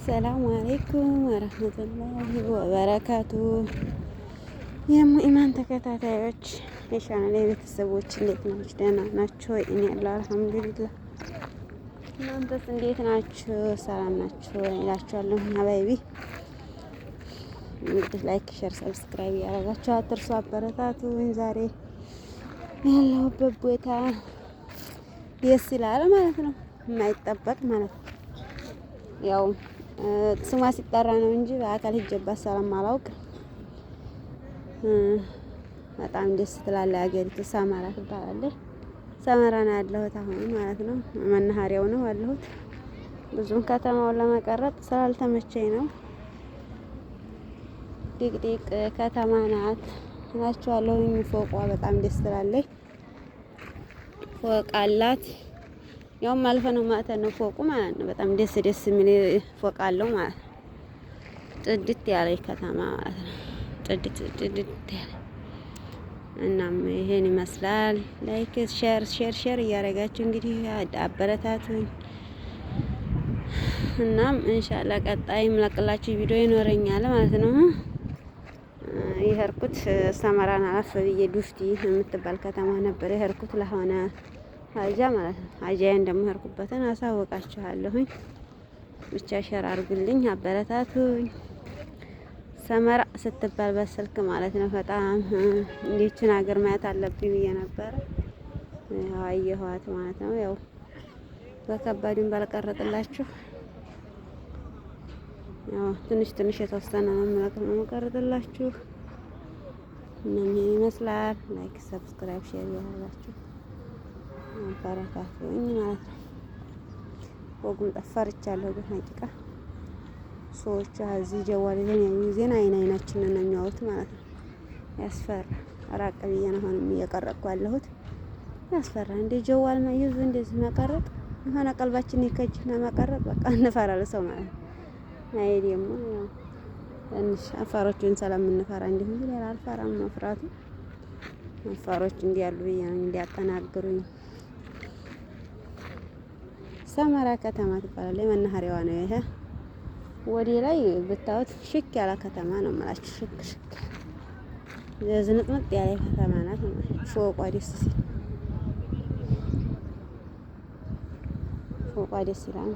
ሰላም አለይኩም ወረህመቱላሂ ወበረካቱ። የሙኢማን ተከታታዮች የቻናሌ ቤተሰቦች እንዴት ናችሁ? ደህና ናችሁ? እኔ ያለው አልሐምዱሊላህ። እናንተስ እንዴት ናችሁ? ሰላም ናችሁ እላችኋለሁ። ሀባይቢ እንግዲህ ላይክ፣ ሼር፣ ሰብስክራይብ ያደረጋችሁ አትርሱ፣ አበረታቱኝ። ዛሬ ያለሁበት ቦታ ደስ ይላል ማለት ነው። የማይጠበቅ ማለት ነው። ያው ስሟ ሲጠራ ነው እንጂ በአካል ሂጄባት ሰላም አላውቅ። በጣም ደስ ትላለች ሀገሪቱ። ሰመራ ትባላለች። ሰመራ ነው ያለሁት አሁን ማለት ነው። መናኸሪያው ነው ያለሁት። ብዙም ከተማውን ለመቀረጥ ስላልተመቸኝ ነው። ዲቅዲቅ ከተማ ናት እላችኋለሁ። ፎቋ በጣም ደስ ትላለች። ፎቅ አላት። ያውም አልፈ ነው ማለት ነው ፎቁ ማለት ነው። በጣም ደስ የሚል ፎቅ አለው ማለት ነው። ጽድት ያለ ከተማ ማለት ነው። ጽድት ያለ እናም ይሄን ይመስላል። ላይክ ሼር እያደረጋችሁ እንግዲህ አበረታቱኝ። እናም ኢንሻአላህ ቀጣይ ምለቅላችሁ ቪዲዮ ይኖረኛል ማለት ነው። የሄድኩት ሰመራን አለፍ ብዬ ዱፍቲ የምትባል ከተማ ነበር የሄድኩት ለሆነ ሀጃ ማለት ነው። ሀጃዬን ደግሞ ሄድኩበትን አሳውቃችኋለሁኝ። ብቻ ሸር አድርጉልኝ፣ አበረታቱኝ። ሰመራ ስትባል በስልክ ማለት ነው። በጣም እንዲችን ሀገር ማየት አለብኝ ብዬ ነበረ። ያው አየኋት ማለት ነው። ያው በከባዱን ባልቀረጥላችሁ ያው ትንሽ የተወሰነ ነው የምቀርጥላችሁ። እናም ይመስላል። ላይክ፣ ሰብስክራይብ፣ ሼር ያደርጋችሁ አበረታቱኝ ማለት ነው። ወጉን ጠፈርቻለሁ ግን ሀቂቃ ሰዎች እዚህ ጀዋል ዜና አይናችንን ነው የሚያዩት ማለት ነው። ያስፈራ። ራቅ ብዬ ነው አሁንም እየቀረጥኩ ያለሁት። ያስፈራ። እንደ ጀዋል ማይዙ እንደዚህ መቀረጥ የሆነ ቀልባችን ይከጅና መቀረጥ በቃ እንፈራለን ሰው ማለት ነው። አይ ደግሞ ያው ትንሽ አፋሮቹን ስለምንፈራ እንዲሁ እንጂ ሌላ አልፈራም። መፍራቱ አፋሮች እንዲያሉ ብዬ ነው እንዲያጠናግሩኝ። ሰመራ ከተማ ትባላለች። መናኸሪያዋ ነው ይሄ። ወዲ ላይ ብታዩት ሽክ ያለ ከተማ ነው የምላችሁ። ሽክ ዝንጥንጥ ያለ ከተማ ናት። ፎቋ ደስ ሲል ፎቋ ደስ ይላል።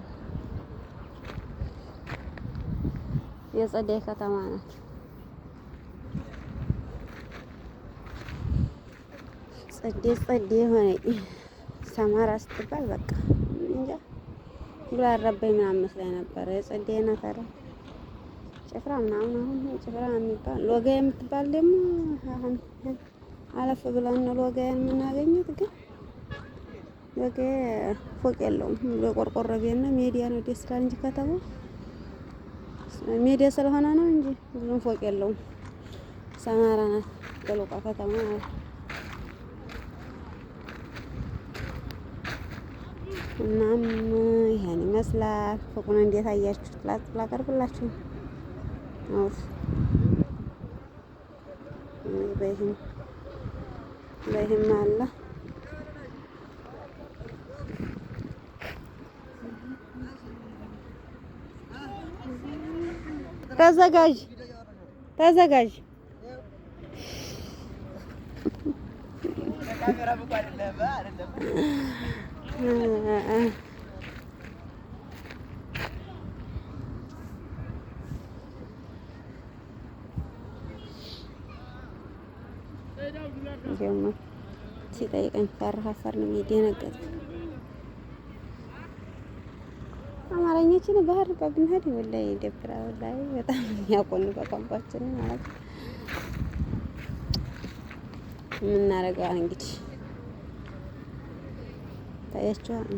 የጸደይ ከተማ ናት። ጸደይ ሆነ ሰመራ ስትባል በቃ እንጃ ብሎ አረበኝ ምናምን መስላኝ ነበረ። የጸደይ ናት። ኧረ ጭፍራ ምናምን አሁን ጭፍራ የሚባል ሎጋያ የምትባል ደግሞ አሁን አለፍ ብለን ነው ሎጋያን የምናገኘት። ግን ሎጋያ ፎቅ የለውም። ለቆርቆሮ ቤት ነው። ሜዲያ ነው ደስ ይላል እንጂ ከተማው ሜዲያ ስለሆነ ነው እንጂ ብዙም ፎቅ የለውም። ሰመራ ናት በሎቃ ከተማ ማለት ነው። እናም ይሄን ይመስላል። ፎቁን እንዴት አያችሁት? ላቀርብላችሁ ነው። በይህም አለ ተዘጋጅ ደግሞ ሲጠይቀኝ ፈራፈር ነው የደነገጥኩት። አማርኛችን ባህር በብንሄድ ወላሂ ይደብራል። ወላሂ በጣም የሚያቆኑ በቋንቋችን ማለት ነው። የምናደርገው እንግዲህ ታያችኋል።